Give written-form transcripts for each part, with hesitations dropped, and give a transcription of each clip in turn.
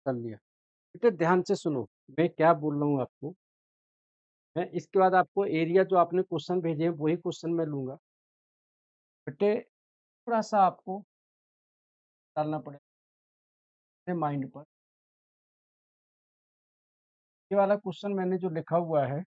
कर लिया। बेटे ध्यान से सुनो, मैं क्या बोल रहा हूँ आपको। मैं इसके बाद आपको एरिया जो आपने क्वेश्चन भेजे हैं वही क्वेश्चन मैं लूँगा। बेटे थोड़ा-सा आपको डालना पड़ेगा अपने माइंड पर। ये वाला क्वेश्चन मैंने जो लिखा हुआ है,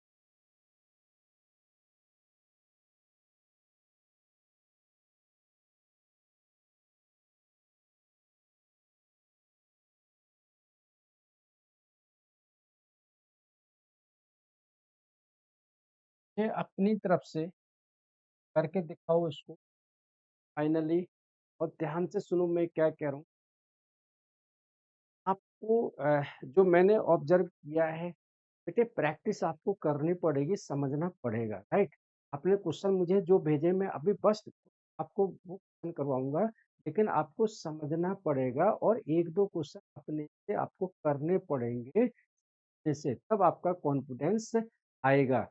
ये अपनी तरफ से करके दिखाओ इसको फाइनली। और ध्यान से सुनो मैं क्या कह रहा हूँ। आपको जो मैंने ऑब्जर्व किया है, बेटे प्रैक्टिस आपको करनी पड़ेगी, समझना पड़ेगा, राइट? आपने क्वेश्चन मुझे जो भेजे मैं अभी बस आपको वो क्वेश्चन करवाऊँगा, लेकिन आपको समझना पड़ेगा और 1-2 क्वेश्चन अपने से आपको करने पड़ेंगे, जैसे तब आपका कॉन्फिडेंस आएगा।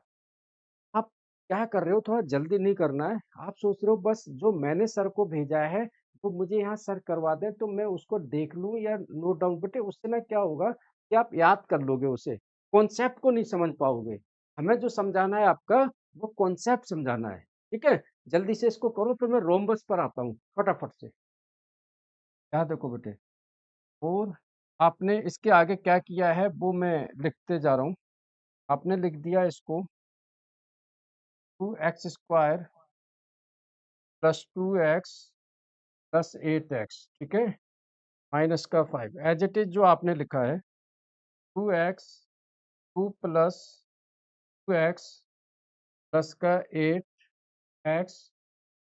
आप क्या कर रहे हो, थोड़ा जल्दी नहीं करना है। आप सोच रहे हो बस जो मैंने सर को भेजा है, वो मुझे यहाँ सर करवा दें तो मैं उसको देख लूँ या नोट डाउन। बेटे उससे ना क्या होगा कि आप याद कर लोगे उसे, कॉन्सेप्ट को नहीं समझ पाओगे। हमें जो समझाना है आपका, वो कॉन्सेप्ट समझाना है, ठीक है? जल्दी से इसको करो फिर मैं रोम्बस पर आता हूँ, फटाफट से। यहाँ देखो बेटे, और आपने इसके आगे क्या किया है वो मैं लिखते जा रहा हूँ। आपने लिख दिया इसको 2x square plus 2x plus 8x, ठीक है, माइनस का 5 एज इट इज जो आपने लिखा है। 2x 2 प्लस 2x प्लस का 8x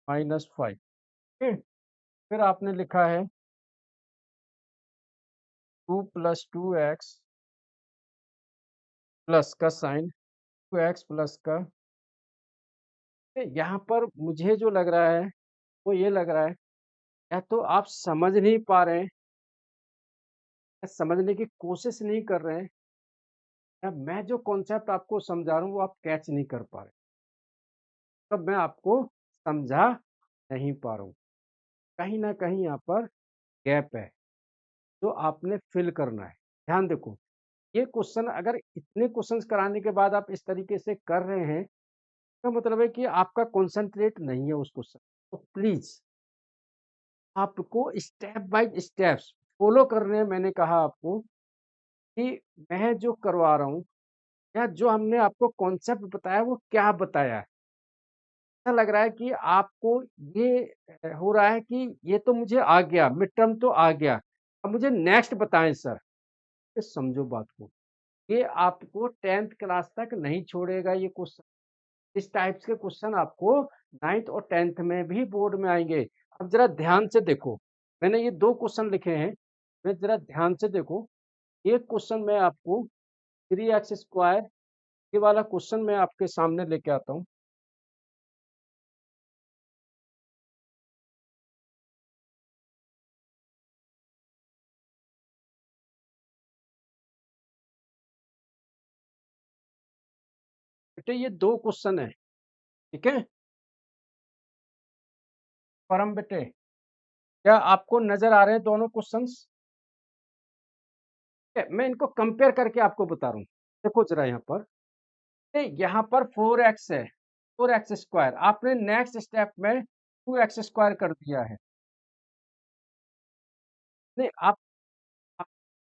माइनस 5, ठीक है। फिर आपने लिखा है 2 प्लस 2x प्लस का साइन 2x प्लस का। यहाँ पर मुझे जो लग रहा है वो ये लग रहा है, या तो आप समझ नहीं पा रहे हैं या समझने की कोशिश नहीं कर रहे हैं, या मैं जो कॉन्सेप्ट आपको समझा रहा हूँ वो आप कैच नहीं कर पा रहे, तब मैं आपको समझा नहीं पा रहा हूँ। कहीं न कहीं यहाँ पर गैप है, जो आपने फिल करना है। ध्यान देखो, ये क्वेश्चन अगर इतने क्वेश्चंस कराने के बाद आप इस तरीके से कर रहे हैं, इसका मतलब है कि आपका कॉन्संट्रेट नहीं है उस क्वेश्चन। तो प्लीज़ आपको स्टेप बाय स्टेप्स फॉलो करने हैं। मैंने कहा आपको कि मैं जो करवा रहा हूँ या जो हमने आपको कॉन्सेप्ट बताया वो क्या बताया है। ऐसा लग रहा है कि आपको ये हो रहा है कि ये तो मुझे आ गया, मिड टर्म तो आ गया, अब मुझे नेक्स्ट बताएँ सर। ये समझो बात को, ये आपको 10th क्लास तक नहीं छोड़ेगा ये क्वेश्चन। इस टाइप्स के क्वेश्चन आपको 9th और 10th में भी बोर्ड में आएँगे। अब ज़रा ध्यान से देखो, मैंने ये 2 क्वेश्चन लिखे हैं, मैं ज़रा ध्यान से देखो। एक क्वेश्चन मैं आपको 3x स्क्वायर, ये वाला क्वेश्चन मैं आपके सामने लेके आता हूँ। बेटे ये 2 क्वेश्चन है, ठीक है? परम बेटे, क्या आपको नज़र आ रहे हैं दोनों क्वेश्चंस? मैं इनको कंपेयर करके आपको बता रहा हूँ। देखो ज़रा यहाँ पर, यहाँ पर 4x है, 4x स्क्वायर, आपने नेक्स्ट स्टेप में 2x स्क्वायर कर दिया है। नहीं आप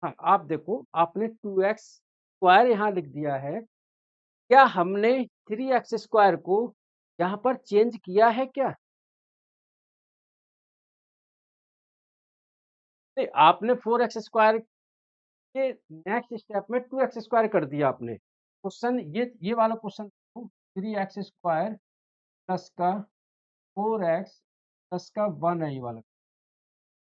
हाँ, आप देखो आपने 2x स्क्वायर यहाँ लिख दिया है। क्या हमने 3x स्क्वायर को यहाँ पर चेंज किया है क्या? नहीं, आपने 4x स्क्वायर के नेक्स्ट स्टेप में 2x स्क्वायर कर दिया आपने। क्वेश्चन ये वाला क्वेश्चन 3x स्क्वायर प्लस का 4x प्लस का 1 है ये वाला।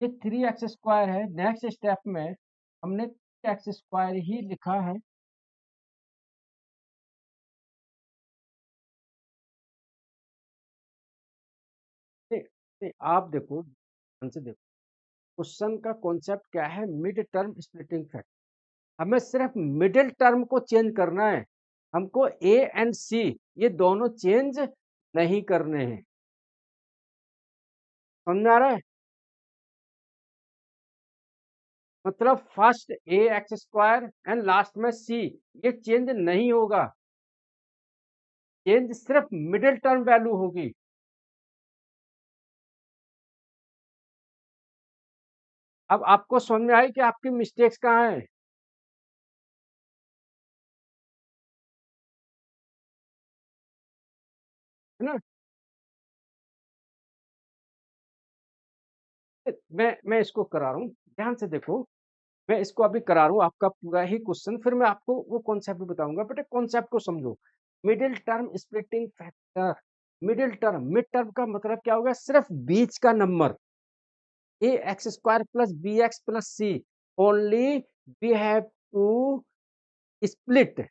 ये 3x स्क्वायर है, नेक्स्ट स्टेप में हमने 3x स्क्वायर ही लिखा है। नहीं, नहीं, आप देखो ध्यान से देखो, क्वेश्चन का कॉन्सेप्ट क्या है, मिड टर्म स्प्लिटिंग फैक्टर। हमें सिर्फ मिडिल टर्म को चेंज करना है, हमको ए एंड सी ये दोनों चेंज नहीं करने हैं। समझ में आ रहा है? मतलब first A X square and last में सी, ये चेंज नहीं होगा, चेंज सिर्फ मिडिल टर्म वैल्यू होगी। अब आपको समझ में आई कि आपकी मिस्टेक्स कहाँ है? है ना? मैं इसको करा रहा हूँ, ध्यान से देखो। मैं इसको अभी करा रहा हूँ आपका पूरा ही क्वेश्चन, फिर मैं आपको वो कॉन्सेप्ट भी बताऊंगा। बेटा कॉन्सेप्ट को समझो। Middle term splitting factor, middle term, mid term का मतलब क्या होगा? सिर्फ बीच का number, A X square plus B X plus C, only we have to split,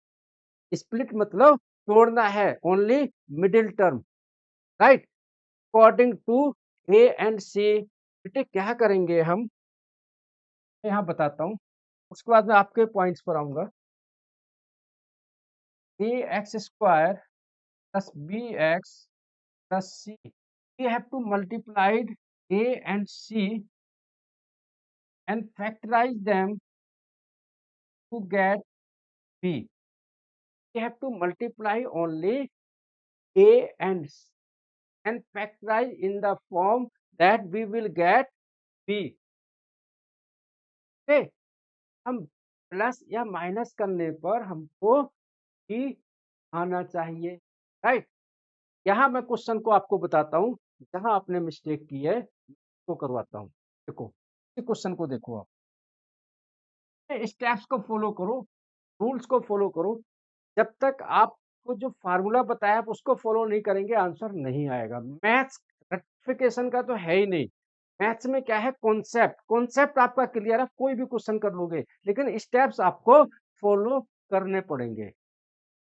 split मतलब तोड़ना है, only middle term, right, according to A and C. बेटे क्या करेंगे हम, मैं यहाँ बताता हूँ, उसके बाद मैं आपके पॉइंट्स पर आऊंगा। A X square plus B X plus C, we have to multiplied a and c and factorize them to get b. We have to multiply only a and c and factorize in the form that we will get b. Okay? हम plus या minus करने पर हमको b आना चाहिए, right? यहाँ मैं question को आपको बताता हूँ, जहाँ आपने मिस्टेक की है तो करवाता हूँ। देखो, इस क्वेश्चन को देखो आप, स्टेप्स को फॉलो करो, रूल्स को फॉलो करो। जब तक आपको जो फार्मूला बताया आप उसको फॉलो नहीं करेंगे, आंसर नहीं आएगा। मैथ्स रेक्टिफिकेशन का तो है ही नहीं। मैथ्स में क्या है? कॉन्सेप्ट, कॉन्सेप्ट आपका क्लियर है, कोई भी क्वेश्चन कर लोगे, लेकिन स्टेप्स आपको फॉलो करने पड़ेंगे,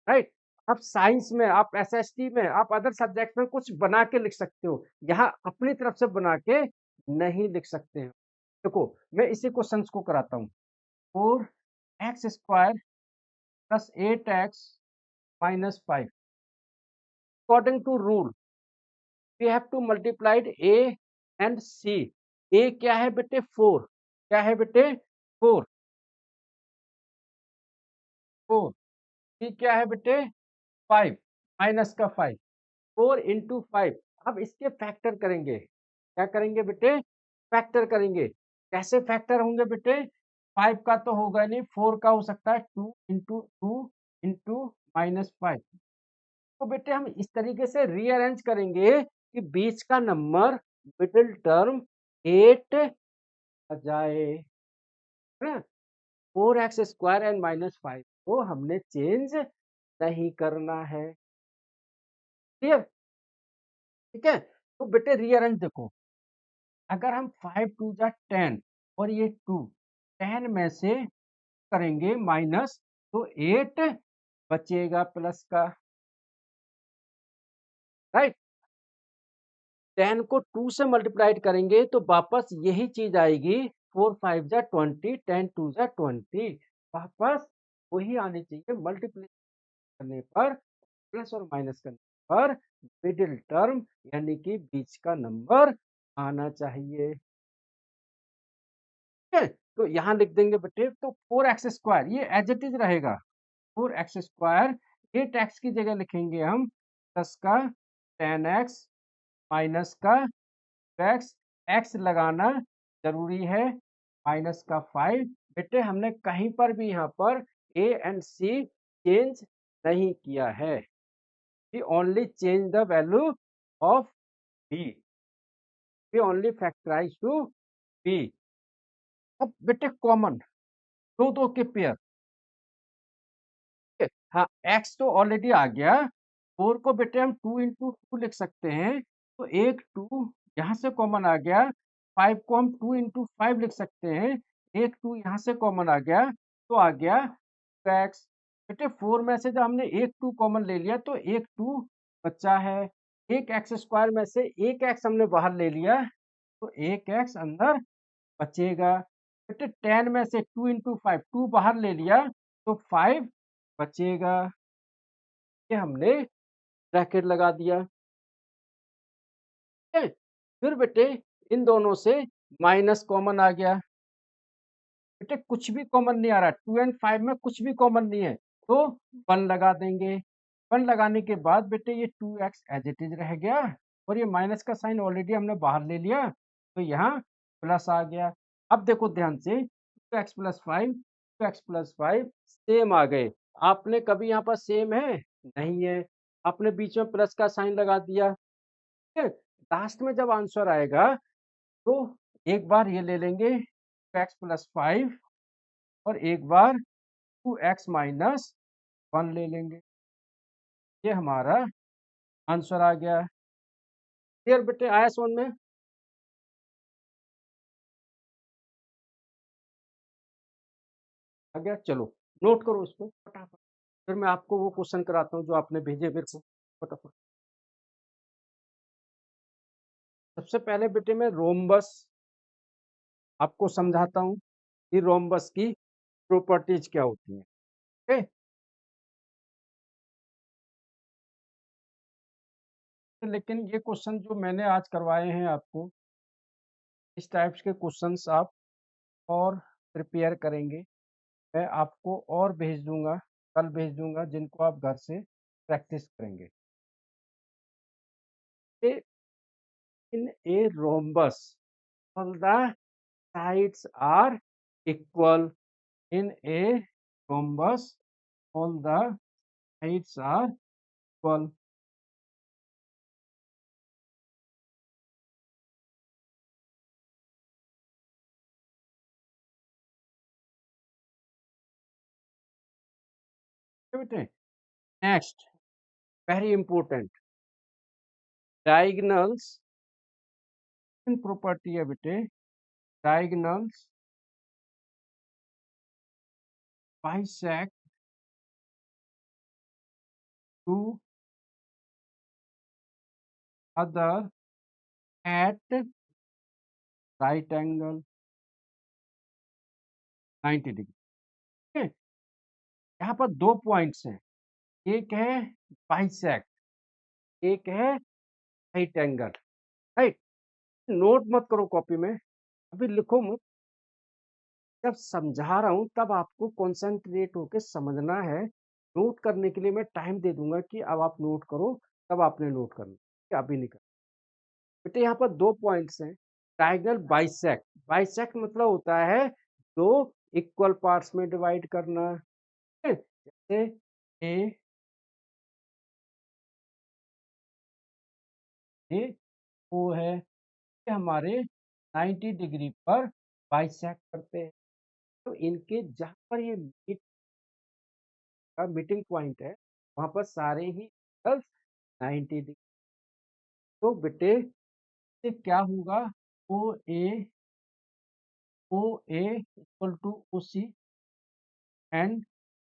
राइट? आप साइंस में, आप एसएसटी में, आप अदर सब्जेक्ट में कुछ बना के लिख सकते हो, यहाँ अपनी तरफ से बना के नहीं लिख सकते हो। देखो, मैं इसी क्वेश्चन को कराता हूँ। 4x² plus 8x minus 5, according to rule we have to multiplied A and C. A क्या है बेटे? 4। क्या है बेटे? 4। 4। सी क्या है बेटे? 5, माइनस का 5, 4 इंटू 5। अब इसके फैक्टर करेंगे, क्या करेंगे बेटे? फैक्टर करेंगे। कैसे फैक्टर होंगे बेटे? 5 का तो होगा नहीं, 4 का हो सकता है, 2 इंटू 2 इंटू माइनस 5। तो बेटे हम इस तरीके से रीअरेंज करेंगे कि बीच का नंबर, मिडिल टर्म 8 आ जाए, है ना? 4x² एंड माइनस 5 को हमने चेंज नहीं करना है, क्लियर? ठीक है, तो बेटे रीअरेंज देखो, अगर हम 5 टू जा 10 और ये 2, 10 में से करेंगे माइनस, तो 8 बचेगा प्लस का, राइट? 10 को 2 से मल्टीप्लाइड करेंगे तो वापस यही चीज आएगी, 4 5 जा 20, 10 2 जा 20, वापस वही आनी चाहिए। मल्टीप्लाई करने पर, प्लस और माइनस करने पर मिडिल टर्म यानी कि बीच का नंबर आना चाहिए, ठीक है? तो यहाँ लिख देंगे बेटे, तो 4x² ये एज इट इज रहेगा, 4x², 8x की जगह लिखेंगे हम 10 का 10x माइनस का एक्स, एक्स लगाना जरूरी है, माइनस का 5। बेटे हमने कहीं पर भी यहाँ पर ए एंड सी चेंज नहीं किया है, we only change the value of b, we only factorize to b. अब बेटे कॉमन, दो दो के पेयर, हाँ, एक्स तो ऑलरेडी आ गया, 4 को बेटे हम 2 इंटू 2 लिख सकते हैं, तो एक 2 यहाँ से कॉमन आ गया, 5 को हम 2 इंटू 5 लिख सकते हैं, एक 2 यहाँ से कॉमन आ गया, तो आ गया एक्स। बेटे 4 में से जब हमने एक 2 कॉमन ले लिया तो एक 2 बचा है, एक x² में से एक x हमने बाहर ले लिया, तो एक x अंदर बचेगा। बेटे 10 में से 2 इंटू 5, 2 बाहर ले लिया तो 5 बचेगा, ये हमने ब्रैकेट लगा दिया, ठीक है? फिर बेटे इन दोनों से माइनस कॉमन आ गया, बेटे कुछ भी कॉमन नहीं आ रहा, 2 एंड 5 में कुछ भी कॉमन नहीं है, तो 1 लगा देंगे। 1 लगाने के बाद बेटे ये 2x एज़ इट इज़ रह गया और ये माइनस का साइन ऑलरेडी हमने बाहर ले लिया, तो यहाँ प्लस आ गया। अब देखो ध्यान से 2x + 5 2x + 5 सेम आ गए। आपने कभी यहाँ पर सेम है? नहीं है। आपने बीच में प्लस का साइन लगा दिया, ठीक है? लास्ट में जब आंसर आएगा, तो एक बार ये ले लेंगे 2x + 5 और एक बार 2x - 1 ले लेंगे। ये हमारा आंसर आ गया। क्लियर बेटे, आया समझ में? आ गया? चलो नोट करो इसको फटाफट। फिर मैं आपको वो क्वेश्चन कराता हूँ जो आपने भेजे मेरे को, फटाफट। सबसे पहले बेटे मैं रोम्बस आपको समझाता हूँ कि रोम्बस की प्रॉपर्टीज क्या होती हैं। ओके, लेकिन ये क्वेश्चन जो मैंने आज करवाए हैं आपको, इस टाइप्स के क्वेश्चंस आप और प्रिपेयर करेंगे। मैं आपको और भेज दूंगा, कल भेज दूंगा, जिनको आप घर से प्रैक्टिस करेंगे। A, in a rhombus all the sides are equal. In a rhombus all the sides are equal. बेटे next, very important, diagonals in property है बेटे। Diagonals bisect to other at right angle 90 degree. ठीक है? यहाँ पर दो points हैं, एक है बाइसेक्ट, एक है राइट एंगल। राइट, नोट मत करो कॉपी में, अभी लिखो मत। जब समझा रहा हूँ तब आपको कंसंट्रेट होके समझना है। नोट करने के लिए मैं टाइम दे दूंगा कि अब आप नोट करो, तब आपने नोट करना, कि अभी नहीं करना। बेटे यहाँ पर दो पॉइंट्स हैं, डायगोनल बाइसेक्ट। बाइसेक्ट मतलब होता है दो इक्वल पार्ट्स में डिवाइड करना। ठीक है? जैसे ए, ए, ओ है, ये हमारे 90 डिग्री पर बाइसेक्ट करते हैं। तो इनके जहाँ पर ये मीट का मीटिंग पॉइंट है, वहां पर सारे ही एंगल्स 90 डिग्री। तो बेटे ये क्या होगा, O A, O A equal to O C and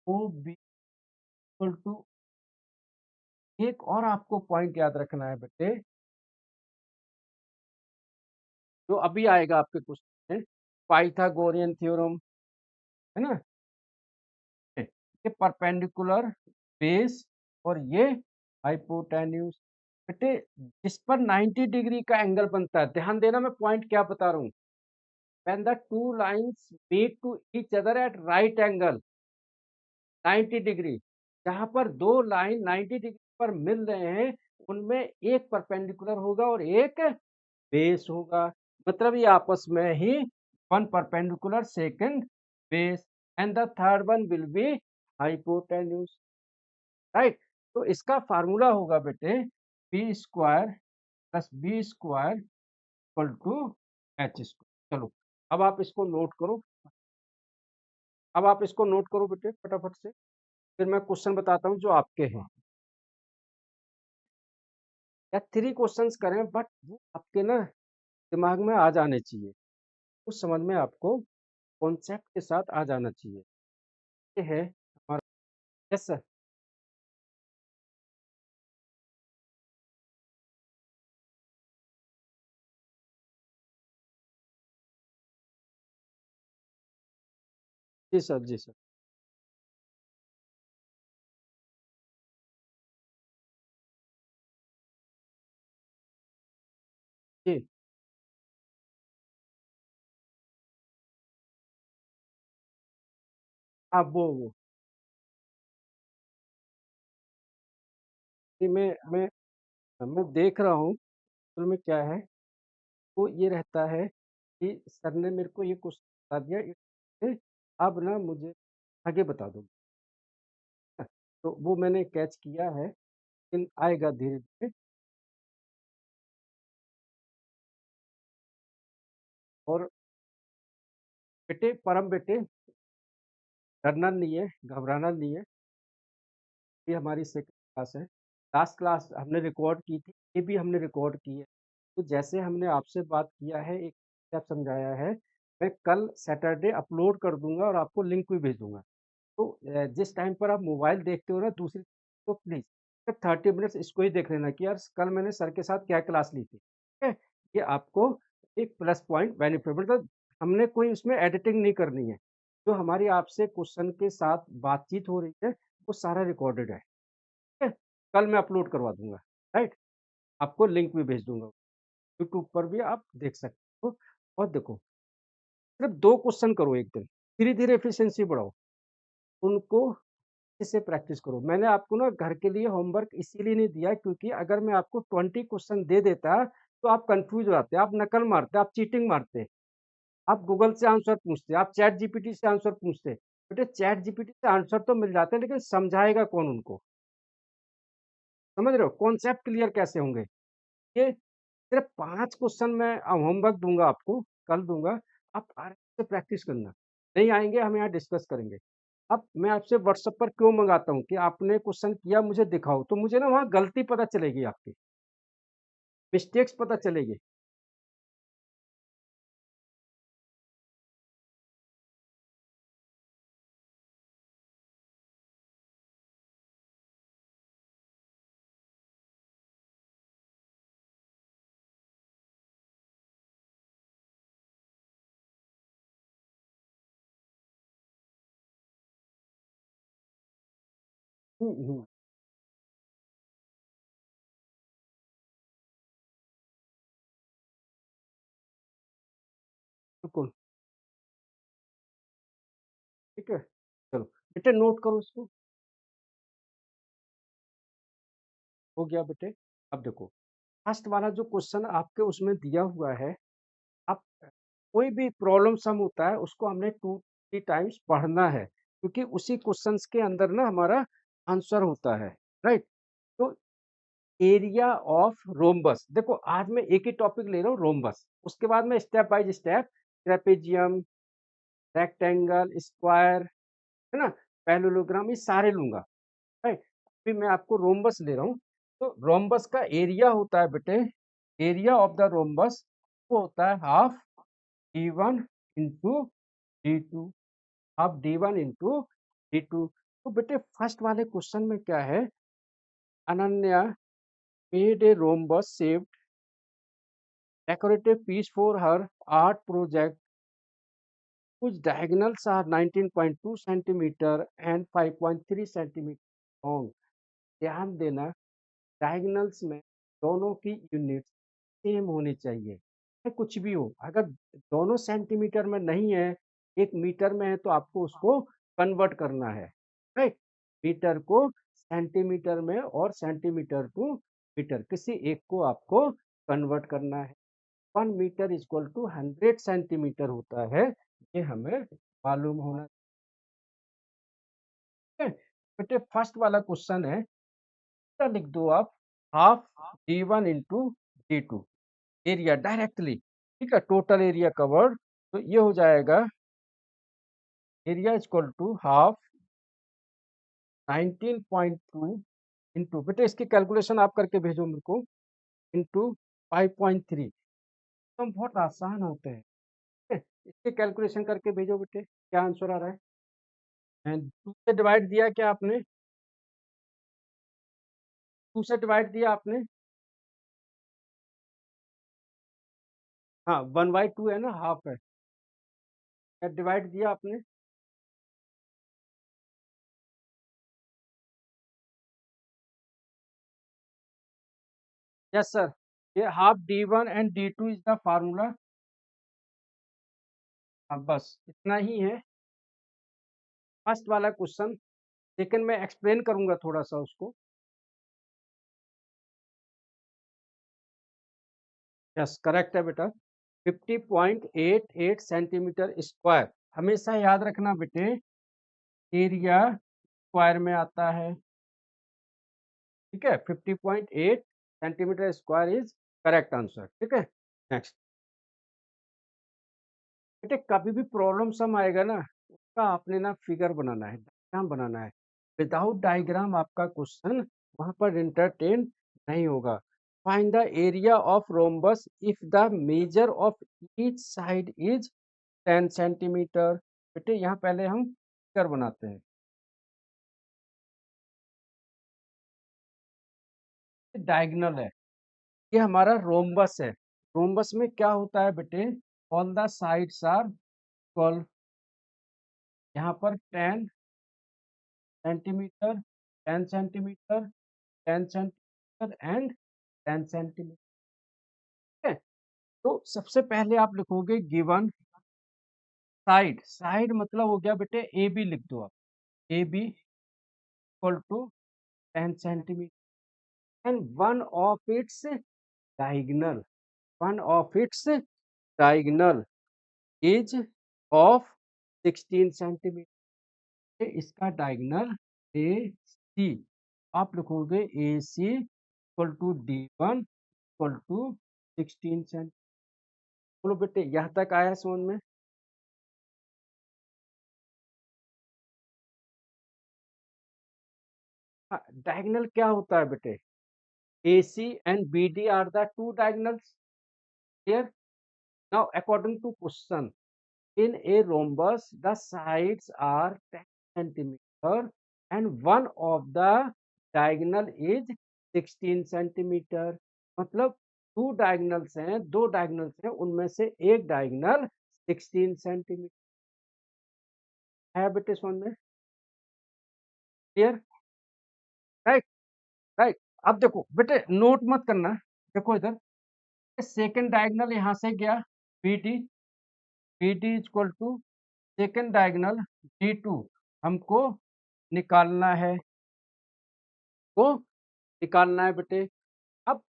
O B equal to. एक और आपको पॉइंट याद रखना है बेटे, जो अभी आएगा आपके क्वेश्चन में, पाइथागोरियन थ्योरम, है ना? ये परपेंडिकुलर बेस और ये हाइपोटेन्यूज। बेटे जिस पर 90 डिग्री का एंगल बनता है, ध्यान देना मैं पॉइंट क्या बता रहा हूँ। When the two lines meet to each other at right angle 90 degree, जहां पर दो लाइन 90 डिग्री पर मिल रहे हैं, उनमें एक परपेंडिकुलर होगा और एक बेस होगा। मतलब ये आपस में ही one perpendicular second base and the third one will be hypotenuse. Right, तो इसका फार्मूला होगा बेटे B square plus B square equal to H square. चलो अब आप इसको नोट करो, अब आप इसको नोट करो बेटे फटाफट से, फिर मैं क्वेश्चन बताता हूँ जो आपके हैं। या 3 क्वेश्चंस करें, बट वो आपके ना दिमाग में आ जाने चाहिए, उस समझ में आपको कॉन्सेप्ट के साथ आ जाना चाहिए। ये है हमारा। Yes sir. जी सर, जी सर। जी हाँ, वो कि मैं देख रहा हूँ, असल में क्या है, वो ये रहता है कि सर ने मेरे को ये क्वेश्चन बता दिया, इसलिए अब ना मुझे आगे बता दो। तो वो मैंने कैच किया है, लेकिन आएगा धीरे-धीरे। और बेटे, परम बेटे, डरना नहीं है, घबराना नहीं है। ये हमारी सेकंड क्लास है। लास्ट क्लास हमने रिकॉर्ड की थी, ये भी हमने रिकॉर्ड की है। तो जैसे हमने आपसे बात किया है, एक स्टेप समझाया है, मैं कल सैटरडे अपलोड कर दूँगा और आपको लिंक भी भेज दूँगा। तो जिस टाइम पर आप मोबाइल देखते हो ना दूसरी, तो प्लीज़ 30 मिनट्स इसको ही देख लेना कि यार कल मैंने सर के साथ क्या क्लास ली थी, ठीक है? ये आपको एक प्लस पॉइंट बेनिफिट, मतलब हमने कोई उसमें एडिटिंग नहीं करनी है। जो हमारी आपसे क्वेश्चन के साथ बातचीत हो रही है, वो सारा रिकॉर्डेड है, ठीक है? कल मैं अपलोड करवा दूँगा, राइट? आपको लिंक भी भेज दूँगा। यूट्यूब पर भी आप देख सकते हो। और देखो, सिर्फ 2 क्वेश्चन करो एक दिन, धीरे-धीरे एफिशिएंसी बढ़ाओ, उनको से प्रैक्टिस करो। मैंने आपको ना घर के लिए होमवर्क इसीलिए नहीं दिया क्योंकि अगर मैं आपको 20 क्वेश्चन दे देता, तो आप कन्फ्यूज़ हो जाते, आप नकल मारते, आप चीटिंग मारते, आप गूगल से आंसर पूछते, आप चैट जीपीटी से आंसर पूछते। बेटे, चैट जीपीटी से आंसर तो मिल जाते हैं, लेकिन समझाएगा कौन उनको? समझ रहे हो? कॉन्सेप्ट क्लियर कैसे होंगे? ये सिर्फ 5 क्वेश्चन मैं होमवर्क दूँगा आपको, कल दूँगा, आप आराम से प्रैक्टिस करना। नहीं आएँगे, हम यहाँ डिस्कस करेंगे। अब मैं आपसे व्हाट्सएप पर क्यों मँगाता हूँ कि आपने क्वेश्चन किया मुझे दिखाओ, तो मुझे ना वहाँ गलती पता चलेगी आपकी, मिस्टेक्स पता चलेगी। हुँ, हुँ, बिल्कुल, ठीक है? चलो, बेटे नोट करो इसको, हो गया बेटे? अब देखो, फर्स्ट वाला जो क्वेश्चन आपके उसमें दिया हुआ है, आप कोई भी प्रॉब्लम सम होता है, उसको हमने 2-3 टाइम्स पढ़ना है, क्योंकि उसी क्वेश्चन्स के अंदर ना हमारा आंसर होता है, राइट? तो एरिया ऑफ रोम्बस, देखो आज मैं एक ही टॉपिक ले रहा हूँ, रोम्बस, उसके बाद मैं step by step trapezium, rectangle, square, है ना, पैरेललोग्राम, ये सारे लूंगा, राइट? अभी मैं आपको रोम्बस ले रहा हूँ। तो रोम्बस का एरिया होता है बेटे, एरिया ऑफ द रोम्बस वो होता है half d one into d two, half d one into d two. तो बेटे फर्स्ट वाले क्वेश्चन में क्या है, Ananya made a rhombus shaped decorative piece for her art project whose diagonals are 19.2 centimeter and 5.3 centimeter long। ध्यान देना, diagonals में दोनों की यूनिट सेम होनी चाहिए, चाहे कुछ भी हो। अगर दोनों सेंटीमीटर में नहीं है, एक मीटर में है, तो आपको उसको कन्वर्ट करना है, राइट? मीटर को सेंटीमीटर में और सेंटीमीटर टू मीटर, किसी एक को आपको कन्वर्ट करना है। 1 मीटर इक्वल टू 100 सेंटीमीटर होता है, ये हमें मालूम होना चाहिए। बेटे फर्स्ट वाला क्वेश्चन है, क्या लिख दो आप, half d one into d two, area directly, ठीक है, टोटल एरिया कवर्ड। तो ये हो जाएगा area equal to half 19.2 into, बेटे इसकी कैलकुलेशन आप करके भेजो मेरे को, इंटू 5.3। तो बहुत आसान होते हैं, ठीक है? इसकी कैलकुलेशन करके भेजो बेटे, क्या आंसर आ रहा है? एंड 2 से डिवाइड दिया क्या आपने? 2 से डिवाइड दिया आपने? हाँ, 1/2 है ना, हाफ है। क्या डिवाइड दिया आपने? यस सर, ये half d one and D two is the formula. हाँ, बस इतना ही है। फर्स्ट वाला क्वेश्चन, सेकंड में एक्सप्लेन करूंगा थोड़ा सा उसको। यस करेक्ट है बेटा, 50.88 सेंटीमीटर स्क्वायर। हमेशा याद रखना बेटे, एरिया स्क्वायर में आता है, ठीक है। 50.8 centimetre square is correct answer, ठीक है। नेक्स्ट बेटे, कभी भी प्रॉब्लम सम आएगा ना, उसका आपने ना फिगर बनाना है, डायग्राम बनाना है। विदाउट डायग्राम आपका क्वेश्चन वहां पर एंटरटेन नहीं होगा। Find the area of rhombus if the measure of each side is 10 centimetre. बेटे यहाँ पहले हम फिगर बनाते हैं। डायगोनल है, ये हमारा रोम्बस है। रोम्बस में क्या होता है बेटे, all the sides are equal. यहाँ पर 10 centimetre, 10 centimetre, 10 centimetre and 10 centimetre, ठीक है। तो सबसे पहले आप लिखोगे गिवन साइड। साइड मतलब हो गया बेटे ए बी, लिख दो आप A B equal to 10 centimetre and one of its diagonal, one of its diagonal is of 16 centimetre. इसका डायगोनल ए सी, आप लिखोगे A C equal to D one equal to 16 centimetre. बोलो बेटे यहाँ तक आया समझ में? हाँ, डायगोनल क्या होता है बेटे, AC and BD are the two diagonals here. Now, according to question, in a rhombus, the sides are 10 centimeter and one of the diagonal is 16 centimeter. मतलब टू डायगोनल्स हैं, दो डायगोनल्स हैं, उनमें से एक डायगोनल 16 सेंटीमीटर है बेटे, समझ में? क्लियर? Right, right. अब देखो बेटे, नोट मत करना, देखो इधर सेकंड डायगोनल यहाँ से गया BD, BD equal to second diagonal D2 हमको निकालना है, को निकालना है बेटे। अब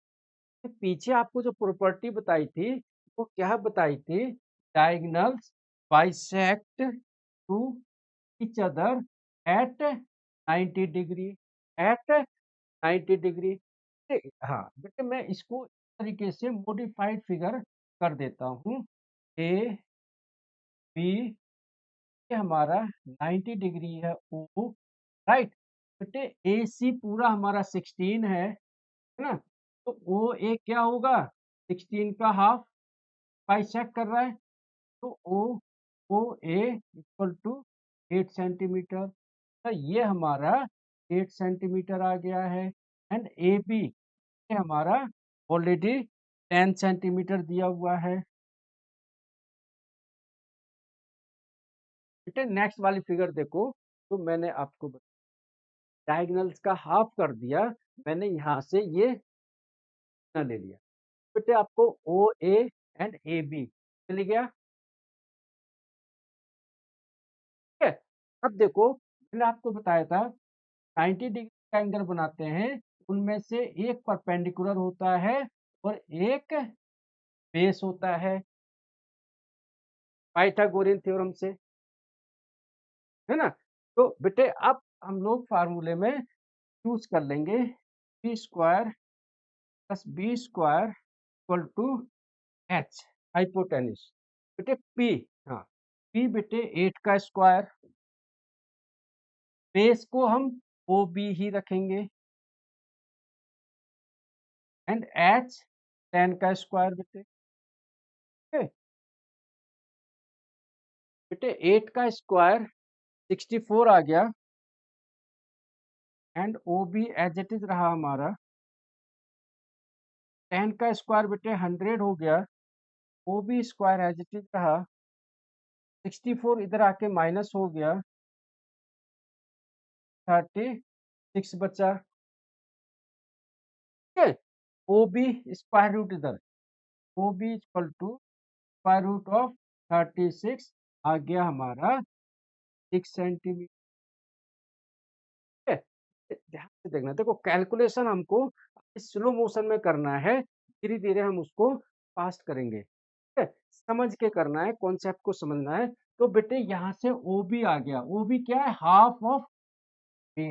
पीछे आपको जो प्रॉपर्टी बताई थी वो क्या बताई थी, diagonals bisect to each other at 90 degree, at 90 degree. हाँ बेटे, मैं इसको इस तरीके से मॉडिफाइड फिगर कर देता हूँ। ए बी, ये हमारा 90 डिग्री है ओ, राइट। बेटे ए सी पूरा हमारा 16 है ना, तो ओ ए क्या होगा, 16 का हाफ, बाइसेक्ट कर रहा है, तो ओ ए इक्वल टू 8 सेंटीमीटर। तो ये हमारा 8 सेंटीमीटर आ गया है एंड ए बी ये हमारा ऑलरेडी 10 सेंटीमीटर दिया हुआ है। बेटे नेक्स्ट वाली फिगर देखो, तो मैंने आपको डायगोनल्स का हाफ कर दिया, मैंने यहाँ से ये ना ले लिया। बेटे आपको ओ ए एंड ए बी मिल गया, ठीक है। अब देखो, मैंने आपको बताया था 90 डिग्री का एंगल बनाते हैं, उनमें से एक परपेंडिकुलर होता है और एक बेस होता है, पाइथागोरियन थ्योरम से, है ना। तो बेटे अब हम लोग फार्मूले में यूज कर लेंगे b square plus B square equal to h hypotenuse. बेटे पी, हाँ पी बेटे 8 का स्क्वायर, बेस को हम ओ बी ही रखेंगे एंड एच 10 का स्क्वायर बेटे, ठीक है। बेटे 8 का स्क्वायर 64 आ गया and O b as it is रहा हमारा, 10 का स्क्वायर बेटे 100 हो गया, o b square as it is रहा, 64 इधर आके माइनस हो गया, 36 बचा, ठीक है। ओ बी स्क्वायर रूट इधर, o B equal to square root of 36 आ गया हमारा 6 सेंटीमीटर, ध्यान से देखना, देखो कैलकुलेशन हमको स्लो मोशन में करना है, धीरे-धीरे हम उसको फास्ट करेंगे, ठीक है? समझ के करना है, कॉन्सेप्ट को समझना है। तो बेटे यहाँ से ओबी आ गया, ओबी क्या है? हाफ ऑफ बी,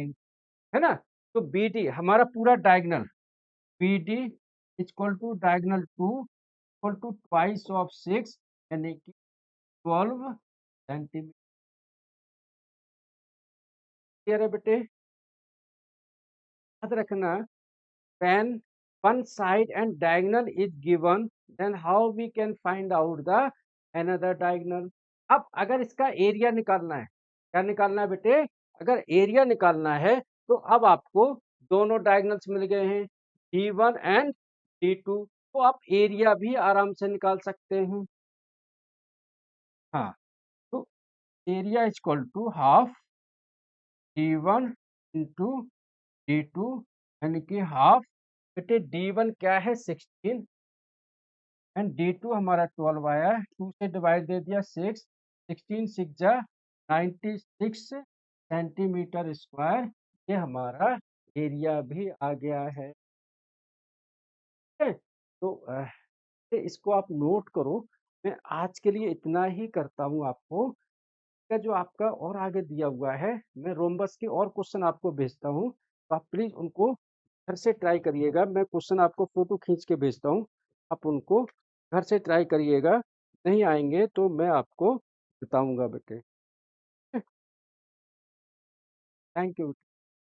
है ना? तो बीडी हमारा पूरा diagonal, BD equal to diagonal 2 equal to twice of 6 यानी कि 12 सेंटीमीटर। क्लियर है बेटे? याद रखना, when one side and diagonal is given, then how we can find out the another diagonal? अब अगर इसका एरिया निकालना है, क्या निकालना है बेटे? अगर एरिया निकालना है तो अब आपको दोनों डायगोनल्स मिल गए हैं, D1 एंड D2, तो आप एरिया भी आराम से निकाल सकते हैं। हाँ, तो area equal to half D1 into D2 यानी कि हाफ, बेटे D1 क्या है? 16 एंड D2 हमारा 12 आया, 2 से डिवाइड दे दिया 6, 16 6 जा 96 सेंटीमीटर स्क्वायर, ये हमारा एरिया भी आ गया है। ठीक है? तो इसको आप नोट करो। मैं आज के लिए इतना ही करता हूँ आपको। का जो आपका और आगे दिया हुआ है, मैं रोम्बस के और क्वेश्चन आपको भेजता हूँ, तो आप प्लीज़ उनको घर से ट्राई करिएगा। मैं क्वेश्चन आपको फ़ोटो खींच के भेजता हूँ, आप उनको घर से ट्राई करिएगा। नहीं आएँगे तो मैं आपको बताऊँगा बेटे। Thank you.